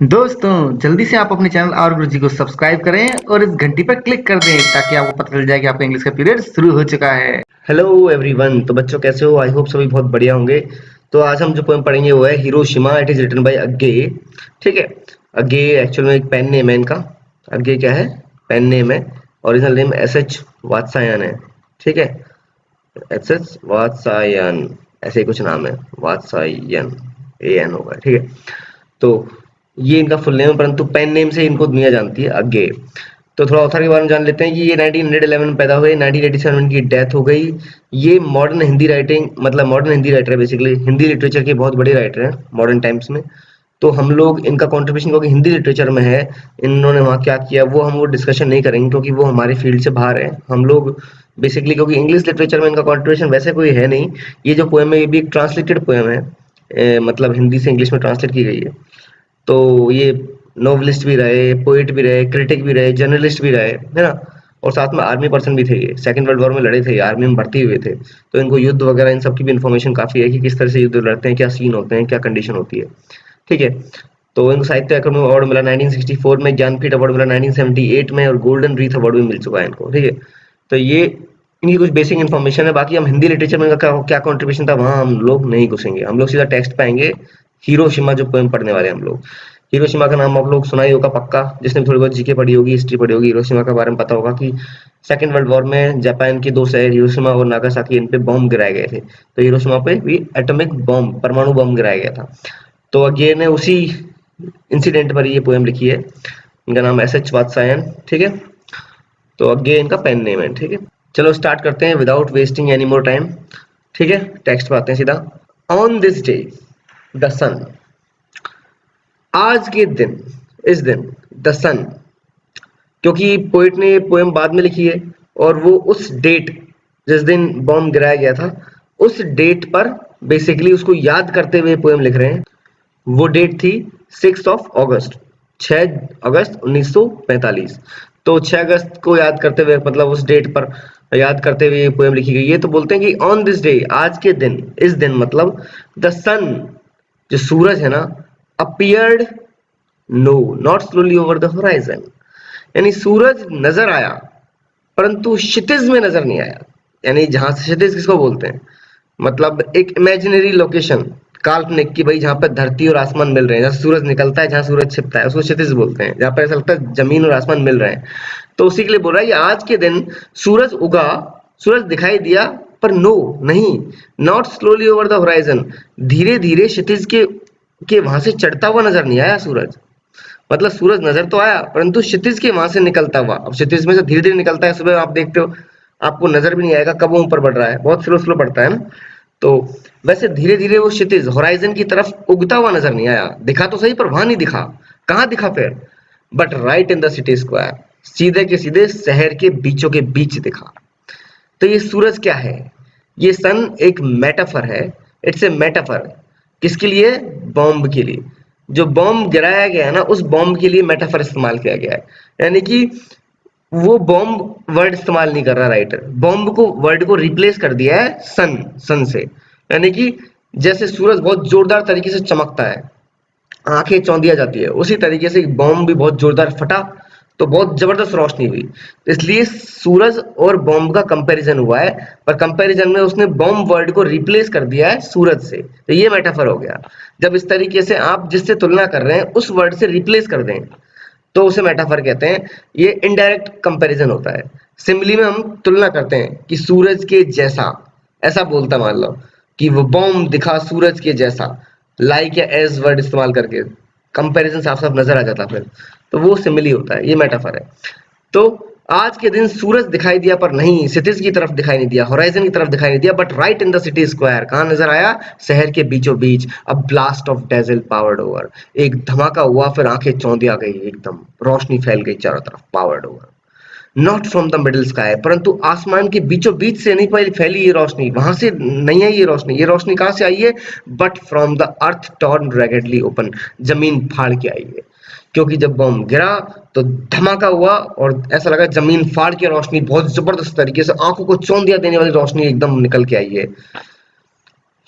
दोस्तों जल्दी से आप अपने चैनल और गुरुजी को सब्सक्राइब करें और इस घंटी पर क्लिक कर दें ताकि आपको पता चल जाए कि आपका इंग्लिश का पीरियड शुरू हो चुका है। Hello everyone. तो बच्चों कैसे हो? आई होप सभी बहुत बढ़िया होंगे। तो आज हम जो पोएम पढ़ेंगे वो है Hiroshima. It is written by Agyeya. ठीक है। अग्गे एक्चुअल में एक पेन नेम है इनका। अग्गे क्या है? पेन नेम है। Original name S H Vatsayan है। ठीक है। एस एच वात्सायन ऐसे ही कुछ नाम है। वात्सायन ए एन होगा। ठीक है। तो ये इनका फुल नेम है, परंतु पेन नेम से इनको दुनिया जानती है अग्गे। तो थोड़ा ऑथर के बारे में जान लेते हैं कि ये 1911 में पैदा हुए, 1987 में इनकी डेथ हो गई। ये मॉडर्न हिंदी राइटिंग मतलब मॉडर्न हिंदी राइटर है, बेसिकली हिंदी लिटरेचर के बहुत बड़े राइटर हैं मॉडर्न टाइम्स में। तो हम लोग इनका कंट्रीब्यूशन क्योंकि हिंदी लिटरेचर में है, इन्होंने वहाँ क्या किया वो हम वो डिस्कशन नहीं करेंगे क्योंकि वो हमारे फील्ड से बाहर है। हम लोग बेसिकली क्योंकि इंग्लिश लिटरेचर में इनका कंट्रीब्यूशन वैसे कोई है नहीं। ये जो पोएम है ये भी एक ट्रांसलेटेड पोएम है, मतलब हिंदी से इंग्लिश में ट्रांसलेट की गई है। तो ये नॉवलिस्ट भी रहे, पोएट भी रहे, क्रिटिक भी रहे, जर्नलिस्ट भी रहे, है ना? और साथ में आर्मी पर्सन भी थे। ये सेकंड वर्ल्ड वॉर में लड़े थे, आर्मी में भर्ती हुए थे। तो इनको युद्ध वगैरह इन सब की भी इन्फॉर्मेशन काफ़ी है कि किस तरह से युद्ध लड़ते हैं, क्या सीन होते हैं, क्या कंडीशन होती है। ठीक है। तो इनको साहित्य अकादमी अवार्ड मिला 1964 में, ज्ञानपीठ अवार्ड मिला 1978 में और गोल्डन रीथ अवार्ड भी मिल चुका है इनको। ठीक है। तो ये इनकी कुछ बेसिक इन्फॉर्मेशन है। बाकी हम हिंदी लिटरेचर में इनका क्या क्या कंट्रीब्यूशन था वहाँ हम लोग नहीं घुसेंगे। हम लोग सीधा टेक्स्ट पाएंगे। हिरोशिमा जो पोएम पढ़ने वाले हैं हम लोग। हिरोशिमा का नाम आप लोग सुना ही होगा पक्का, जिसने भी थोड़ी बहुत जीके पढ़ी होगी, हिस्ट्री पढ़ी होगी, हिरोशिमा के बारे में पता होगा कि सेकंड वर्ल्ड वॉर में जापान के दो शहर हिरोशिमा और नागासाकी इन पे बॉम्ब गिराए गए थे। तो हिरोशिमा पे भी एटॉमिक बॉम्ब परमाणु बॉम्ब गिराया गया था। तो अगेन ने उसी इंसिडेंट पर ये पोएम लिखी है। इनका नाम एस एच वात्सायन। ठीक है। तो अगेन इनका पेन नेम है। ठीक है। चलो स्टार्ट करते हैं without wasting any more time. ठीक है। टेक्स्ट पे आते हैं सीधा। ऑन दिस डे द सन, आज के दिन, इस दिन, द सन, क्योंकि पोइट ने पोएम बाद में लिखी है और वो उस डेट जिस दिन बॉम्ब गिराया गया था उस डेट पर बेसिकली उसको याद करते हुए पोएम लिख रहे हैं। वो डेट थी 6 अगस्त, 6 अगस्त 1945। तो 6 अगस्त को याद करते हुए मतलब उस डेट पर याद करते हुए ये पोएम लिखी गई है। तो बोलते हैं कि ऑन दिस डे, आज के दिन, इस दिन मतलब द सन, जो सूरज है ना, appeared, no not slowly over the horizon, यानी सूरज नजर आया परंतु क्षितिज में नजर नहीं आया। यानी जहां से क्षितिज किसको बोलते हैं, मतलब एक इमेजिनरी लोकेशन, काल्पनिक, कि भाई जहां पर धरती और आसमान मिल रहे हैं, जहां सूरज निकलता है, जहां सूरज छिपता है, उसको क्षितिज बोलते हैं। जहां पर ऐसा लगता है जमीन और आसमान मिल रहे हैं। तो उसी के लिए बोल रहा है ये आज के दिन सूरज उगा, सूरज दिखाई दिया, पर नो, नहीं, not slowly over the horizon, धीरे धीरे क्षितिज के वहां से चढ़ता हुआ नजर नहीं आया सूरज। मतलब सूरज नजर तो आया परंतु क्षितिज के वहां से निकलता हुआ। अब क्षितिज में से धीरे धीरे निकलता है, सुबह आप देखते हो आपको नजर भी नहीं आएगा कब वो ऊपर बढ़ रहा है, बहुत स्लो स्लो बढ़ता है ना। तो वैसे धीरे धीरे वो क्षितिज होराइजन की तरफ उगता हुआ नजर नहीं आया, दिखा तो सही पर वहां नहीं दिखा। कहाँ दिखा फिर? But right in the city square, सीधे के सीधे शहर के बीचों के बीच दिखा। तो ये सूरज क्या है? ये सन एक मेटाफर है। It's a metaphor. किसके लिए? बॉम्ब के लिए। जो बॉम्ब गिराया गया है ना, उस बॉम्ब के लिए मेटाफर इस्तेमाल किया गया है। यानी कि वो बॉम्ब वर्ड इस्तेमाल नहीं कर रहा राइटर, बॉम्ब को वर्ड को रिप्लेस कर दिया है सन, सन से। यानी कि जैसे सूरज बहुत जोरदार तरीके से चमकता है, आंखें चौंधिया जाती है, उसी तरीके से बॉम्ब भी बहुत जोरदार फटा तो बहुत जबरदस्त रोशनी हुई। तो इसलिए सूरज और बॉम्ब का कंपैरिजन हुआ है, पर कंपैरिजन में उसने बॉम्ब वर्ड को रिप्लेस कर दिया है सूरज से। तो ये मेटाफर हो गया। जब इस तरीके से आप जिससे तुलना कर रहे हैं उस वर्ड से रिप्लेस कर दें तो उसे मेटाफर कहते हैं। ये इनडायरेक्ट कंपैरिजन होता है। सिमिली में हम तुलना करते हैं कि सूरज के जैसा, ऐसा बोलता मान लो कि वो बॉम्ब दिखा सूरज के जैसा, लाइक या एज वर्ड इस्तेमाल करके कंपैरिजन साफ साफ नजर आ जाता फिर। तो वो सिमिली होता है, ये मेटाफर है। तो आज के दिन सूरज दिखाई दिया पर नहीं, सिटीज की तरफ दिखाई नहीं दिया, होराइजन की तरफ दिखाई नहीं दिया, but right in the city square, कहां नजर आया? शहर के बीचों बीच। A blast of diesel powered over, एक धमाका हुआ, फिर आंखें चौंधिया गई, एकदम रोशनी फैल गई चारों तरफ, powered over. Not from the middle sky, परंतु आसमान के बीचों बीच से नहीं फैली ये रोशनी, वहां से नहीं है ये रोशनी। ये रोशनी कहां से आई है? But from the earth torn raggedly open, जमीन फाड़ के आई है। क्योंकि जब बॉम्ब गिरा तो धमाका हुआ और ऐसा लगा जमीन फाड़ के रोशनी बहुत जबरदस्त तरीके से, आंखों को चौंधिया देने वाली रोशनी एकदम निकल के आई है।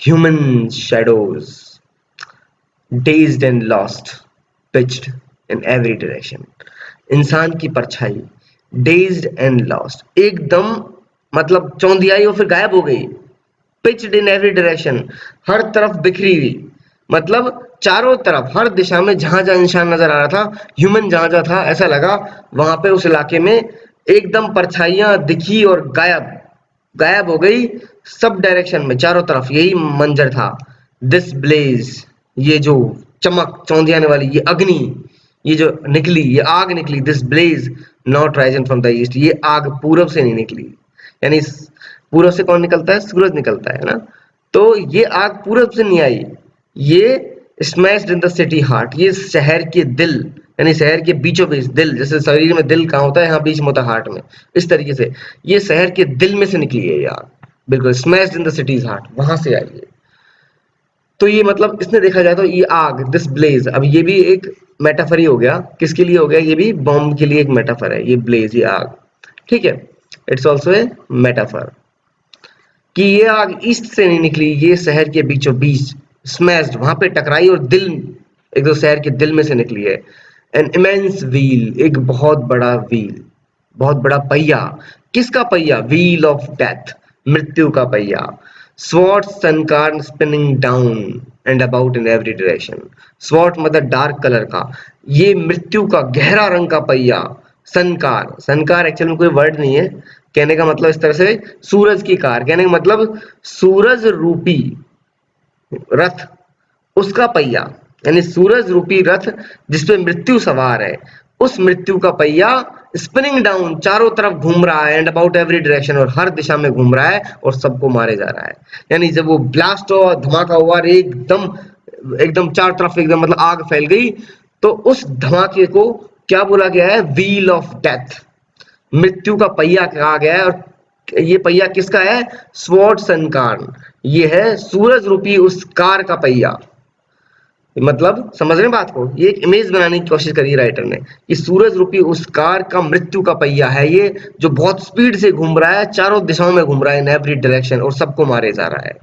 Human shadows, dazed and lost, pitched in every direction. इंसान की परछाई, dazed and lost, एकदम मतलब चौंधियाई और फिर गायब हो गई। पिच्ड इन एवरी डायरेक्शन, हर तरफ बिखरी हुई, मतलब चारों तरफ हर दिशा में जहां जहां इंसान नजर आ रहा था, ह्यूमन जहां जहां था, ऐसा लगा वहां पे उस इलाके में एकदम परछाइयां दिखी और गायब गायब हो गई सब डायरेक्शन में, चारों तरफ यही मंजर था। दिस ब्लेज, ये जो चमक चौंधी आने वाली ये अग्नि, ये जो निकली, ये आग निकली, this blaze not risen from the east, ये आग पूरब से नहीं निकली, यानी पूरब से कौन निकलता है? सूरज निकलता है ना। तो ये आग पूरब से नहीं आई, ये smashed in the city heart, ये शहर के दिल, यानी शहर के बीचों बीच दिल, जैसे शरीर में दिल कहाँ होता है, यहाँ बीच में होता है हार्ट में, इस तरीके से ये शहर के दिल में से निकली है ये आग, बिल्कुल smashed in the cities heart, वहां से आई है। तो ये मतलब इसने देखा जाए तो ये आग, दिस ब्लेज, अब ये भी एक मेटाफर ही हो गया, किसके लिए हो गया? ये भी बॉम्ब के लिए एक मेटाफर है, ये ब्लेज, ये आग, ठीक है, इट्स ऑल्सो ए मेटाफर कि ये आग ईस्ट से नहीं निकली, ये शहर के बीचों बीच स्मैश्ड, वहां पे टकराई और दिल, एक दो शहर के दिल में से निकली है। एन इमेंस व्हील, एक बहुत बड़ा व्हील, बहुत बड़ा पहिया, किसका पहिया? व्हील ऑफ डेथ, मृत्यु का पहिया। स्वॉर्ड सनकार spinning down and about in every direction, sword मतलब डार्क कलर का, ये मृत्यु का गहरा रंग का पहिया। सनकार, सनकार एक्चुअल में कोई वर्ड नहीं है, कहने का मतलब इस तरह से सूरज की कार, कहने का मतलब सूरज रूपी रथ, उसका पहिया, यानी सूरज रूपी रथ जिसपे मृत्यु सवार है, उस मृत्यु का पहिया स्पिनिंग डाउन, चारों तरफ घूम रहा है, एंड अबाउट एवरी डायरेक्शन, और हर दिशा में घूम रहा है और सबको मारे जा रहा है। यानी जब वो ब्लास्ट हुआ, धमाका हुआ, एकदम एकदम चारों तरफ एकदम मतलब आग फैल गई, तो उस धमाके को क्या बोला गया है? व्हील ऑफ डेथ, मृत्यु का पहिया कहा गया है। और ये पहिया किसका है? स्वॉर्ड सनकार, ये है सूरज रूपी उस कार का पहिया। मतलब समझ रहे हैं बात को? ये एक इमेज बनाने की कोशिश करी राइटर ने कि सूरज रूपी उस कार का मृत्यु का पहिया है ये, जो बहुत स्पीड से घूम रहा है, चारों दिशाओं में घूम रहा है, इन एवरी डायरेक्शन, और सबको मारे जा रहा है।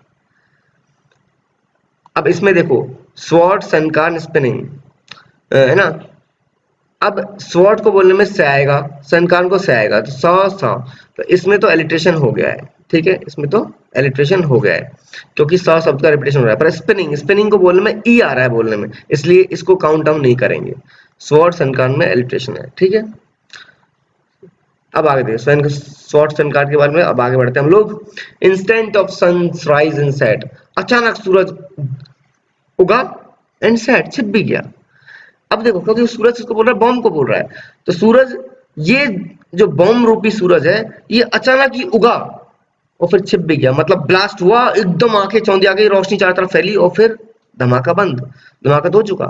अब इसमें देखो, स्वॉर्ड सनकार स्पिनिंग, है ना। अब स्वॉर्ड को बोलने में से आएगा, सनकार को से आएगा, तो सा, तो इसमें तो एलिट्रेशन हो गया है, ठीक है, इसमें तो एलिट्रेशन हो गया है क्योंकि सा शब्द का रिपीटेशन हो रहा है। पर स्पिनिंग, स्पिनिंग को बोलने में ई आ रहा है बोलने में, इसलिए इसको काउंट डाउन नहीं करेंगे। स्वॉर्ड सनकार में एलिट्रेशन है, ठीक है। अब आगे देखिए स्वॉर्ड सनकार के बारे में, अब आगे बढ़ते हैं हम लोग। Instant of sons rise and set, अचानक सूरज उगा एंड सेट, छिप भी गया। अब देखो, क्योंकि सूरज इसको बोल रहा है, बॉम्ब को बोल रहा है, तो सूरज, ये जो बॉम्ब रूपी सूरज है, ये अचानक ही उगा और फिर छिप भी गया, मतलब ब्लास्ट हुआ, एकदम आंखें चौंधी आ गई, रोशनी चारों तरफ फैली और फिर धमाका बंद, धमाका तो हो चुका।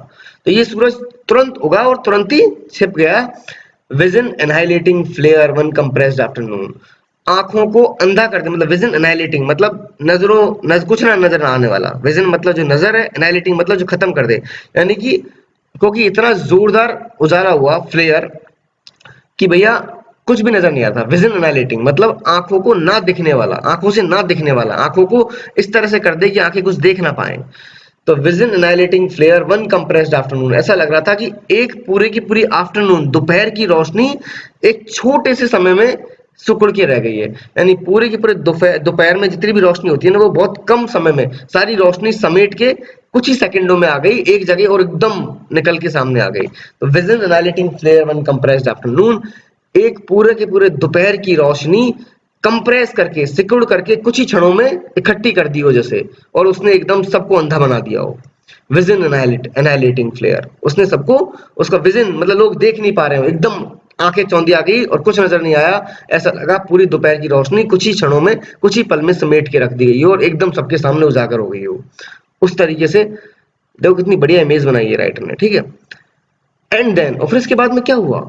तो ये सूरज तुरंत उगा और तुरंत ही छिप गया। Vision annihilating flare one compressed afternoon, आंखों को अंधा कर दे, मतलब विजन एनाइलेटिंग मतलब कुछ ना नजर आने वाला, विजन मतलब जो नजर है, एनाइलेटिंग मतलब जो खत्म कर दे, यानी कि क्योंकि इतना जोरदार उजाला हुआ, फ्लेयर, कि भैया कुछ भी नजर नहीं आता। विजन एनाइलेटिंग मतलब आंखों को ना दिखने वाला, आंखों से ना दिखने वाला, आंखों को इस तरह से कर दे कि आंखें कुछ देख ना पाए। तो vision annihilating flare one compressed afternoon, ऐसा लग रहा था कि एक पूरे की पूरी आफ्टरनून, दोपहर की रोशनी एक छोटे से समय में सिकुड़ के रह गई है, यानी पूरे की पूरे दोपहर में जितनी भी रोशनी होती है ना, वो बहुत कम समय में सारी रोशनी समेट के कुछ ही सेकंडों में आ गई एक जगह और एकदम निकल के सामने आ गई। तो vision annihilating flare one compressed afternoon, एक पूरे के पूरे दोपहर की रोशनी कंप्रेस करके, सिकुड़ करके कुछ ही क्षणों में इकट्ठी कर दी हो जैसे, और उसने एकदम सबको अंधा बना दिया हो। विजन एनाइलेटिंग फ्लेयर, उसने सबको, उसका विजन मतलब लोग देख नहीं पा रहे हो, एकदम आंखें चौंधी आ गई और कुछ नजर नहीं आया, ऐसा लगा पूरी दोपहर की रोशनी कुछ ही क्षणों में, कुछ ही पल में समेट के रख दी गई और एकदम सबके सामने उजागर हो गई हो। उस तरीके से देखो कितनी बढ़िया इमेज बनाई है राइटर ने, ठीक है। एंड देन, और फिर इसके बाद में क्या हुआ?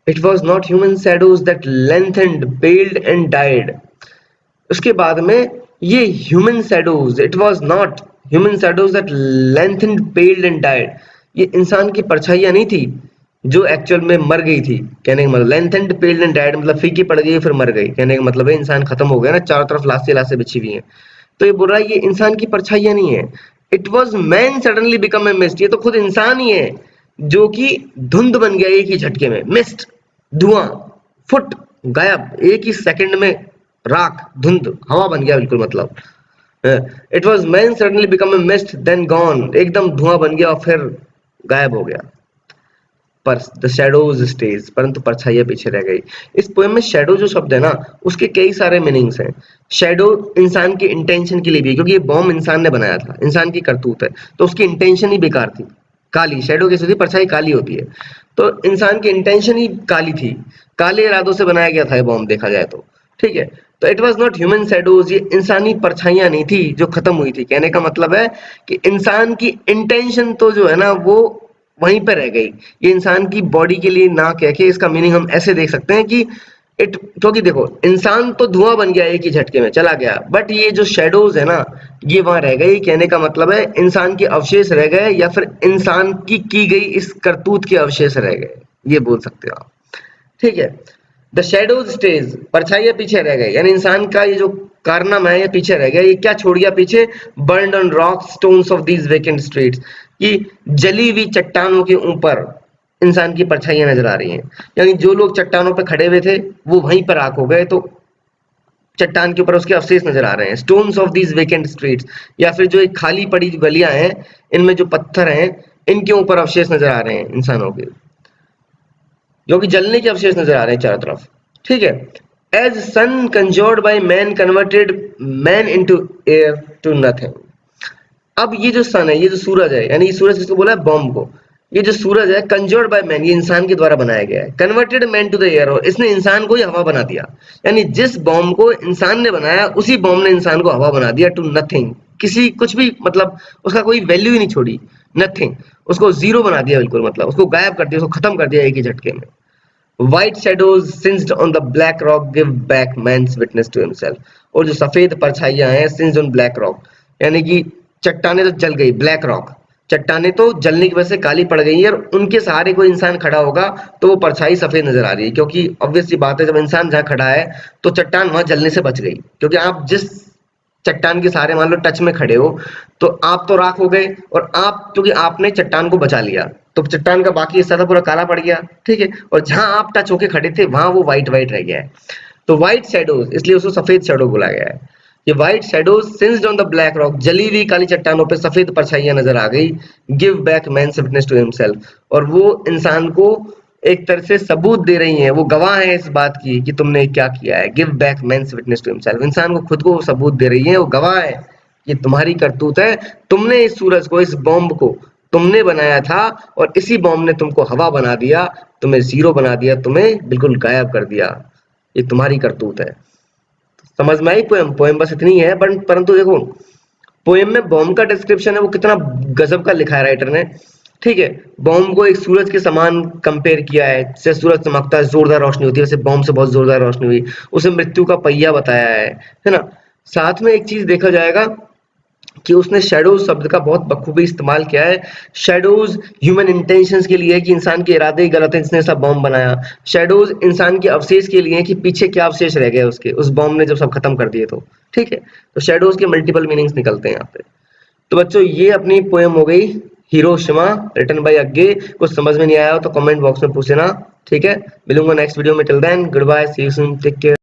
It was not human shadows that lengthened, paled and died. उसके बाद में ये human shadows, it was not human shadows that lengthened, paled and died. ये इंसान की परछाइयां नहीं थी जो एक्चुअल में मर गई थी, कहने का मतलब lengthened, paled and died मतलब फीकी पड़ गई फिर मर गई, कहने का मतलब है इंसान खत्म हो गया ना, चारों तरफ लाशें बिछी हुई हैं। तो ये बोल रहा है ये इंसान की परछाइयां नहीं है। It was man suddenly become a mist, ये तो खुद इंसान ही है जो कि धुंध बन गया एक ही झटके में, मिस्ट, धुआं, फुट, गायब, एक ही सेकंड में राख, धुंध, हवा बन गया बिल्कुल, मतलब it was man suddenly become a mist then gone, एकदम धुआं बन गया और फिर गायब हो गया। पर द शैडोज स्टेज, परंतु परछाइयां पीछे रह गई। इस पोएम में शैडो जो शब्द है ना, उसके कई सारे मीनिंग्स हैं। शैडो इंसान के इंटेंशन के लिए भी है, क्योंकि ये बॉम्ब इंसान ने बनाया था, इंसान की करतूत है, तो उसकी इंटेंशन ही बेकार थी, काली। शैडो कैसी होती है? परछाई काली होती है, तो इंसान की इंटेंशन ही काली थी, काले इरादों से बनाया गया था ये बॉम्ब, देखा जाए तो, ठीक है। तो it was not human shadows, ये इंसानी परछाइयां नहीं थी जो खत्म हुई थी। कहने का मतलब है कि इंसान की इंटेंशन तो जो है ना वो वहीं पे रह गई, ये इंसान की बॉडी के लिए ना कह के इसका मीनिंग हम ऐसे देख सकते हैं कि क्योंकि देखो इंसान तो धुआं बन गया एक ही झटके में, चला गया, बट ये जो शेडोज है ना ये वहां रह गई। कहने का मतलब है इंसान के अवशेष रह गए, या फिर इंसान की गई इस करतूत के अवशेष रह गए, ये बोल सकते हो आप, ठीक है। द शेडोज स्टेज, परछाइयां पीछे रह गए, यानी इंसान का ये जो कारनामा है ये पीछे रह गया। ये क्या छोड़ गया पीछे? Burned on rock stones of these vacant streets, कि जली हुई चट्टानों के ऊपर इंसान की परछाइयां नजर आ रही हैं, यानी जो लोग चट्टानों पर खड़े हुए थे वो वहीं पर राख हो गए, तो चट्टान के ऊपर उसके अवशेष नजर आ रहे हैं। Stones of these vacant streets, या फिर जो एक खाली पड़ी गलियां हैं इनमें जो पत्थर हैं इनके ऊपर अवशेष नजर आ रहे हैं इंसानों के, जो कि जलने के अवशेष नजर आ रहे हैं चारों तरफ, ठीक है। As sun conjured by man converted man into air to nothing. अब ये जो सन है, ये जो सूरज है, यानी ये सूरज किसको बोला है? बॉम्ब को। ये जो सूरज है कंजर्ड बाय मैन, ये इंसान के द्वारा बनाया गया है। Converted man to the air, और इसने इंसान को ही हवा बना दिया, यानी जिस बॉम्ब को इंसान ने बनाया उसी बॉम्ब ने इंसान को हवा बना दिया, टू नथिंग, किसी कुछ भी, मतलब उसका कोई वैल्यू ही नहीं छोड़ी, नथिंग, उसको जीरो बना दिया बिल्कुल, मतलब उसको गायब कर दिया, उसको खत्म कर दिया एक ही झटके में। White shadows singed on the black rock give back man's witness to himself, और जो सफेद परछाइयां हैं singed on black rock, यानी कि चट्टाने तो जल गई, ब्लैक रॉक, चट्टाने तो जलने की वजह से काली पड़ गई है, और उनके सहारे कोई इंसान खड़ा होगा तो वो परछाई सफेद नजर आ रही है, क्योंकि ऑब्वियस सी बात है जब इंसान जहां खड़ा है तो चट्टान वहां जलने से बच गई, क्योंकि आप जिस चट्टान के सहारे मान लो टच में खड़े हो तो आप तो राख हो गए, और आप क्योंकि आपने चट्टान को बचा लिया तो चट्टान का बाकी हिस्सा था पूरा काला पड़ गया, ठीक है, और जहां आप टच होके खड़े थे वहां वो व्हाइट व्हाइट रह गया है। तो व्हाइट शैडोज, इसलिए उसको सफेद शैडो बोला गया है। ये white shadows singed on the black rock, जली हुई काली चट्टानों पे सफेद परछाइयां नजर आ गई। Give back man's witness to himself, और वो इंसान को एक तरह से सबूत दे रही हैं, वो गवाह है इस बात की कि तुमने क्या किया है। Give back man's witness to himself, इंसान को खुद को सबूत दे रही है, वो गवाह है, ये तुम्हारी करतूत है, तुमने इस सूरज को, इस बॉम्ब को तुमने बनाया था, और इसी बॉम्ब ने तुमको हवा बना दिया, तुम्हें जीरो बना दिया, तुम्हें बिल्कुल गायब कर दिया, ये तुम्हारी करतूत है। समझ में आई पोएम? पोएम बस इतनी है, परंतु देखो पोएम में बॉम्ब का डिस्क्रिप्शन है वो कितना गजब का लिखा है राइटर ने, ठीक है। बॉम्ब को एक सूरज के समान कंपेयर किया है, जैसे सूरज चमकता है जोरदार रोशनी होती है, वैसे बॉम्ब से बहुत जोरदार रोशनी हुई, उसे मृत्यु का पहिया बताया है ना। साथ में एक चीज देखा जाएगा कि उसने शैडोज शब्द का बहुत बखूबी इस्तेमाल किया है। शैडोज ह्यूमन इंटेंशंस के लिए कि इंसान के इरादे ही गलत है, इसने ऐसा बॉम्ब बनाया। शैडोज इंसान के अवशेष के लिए कि पीछे क्या अवशेष रह गए उसके, उस बॉम्ब ने जब सब खत्म कर दिए तो, ठीक है। तो शैडोज के मल्टीपल मीनिंग्स निकलते हैं यहाँ पे। तो बच्चों ये अपनी पोएम हो गई हिरोशिमा रिटन बाय अग्गे। कुछ समझ में नहीं आया हो तो कमेंट बॉक्स में पूछना, ठीक है। मिलूंगा नेक्स्ट वीडियो में, till then goodbye, see you soon, take care.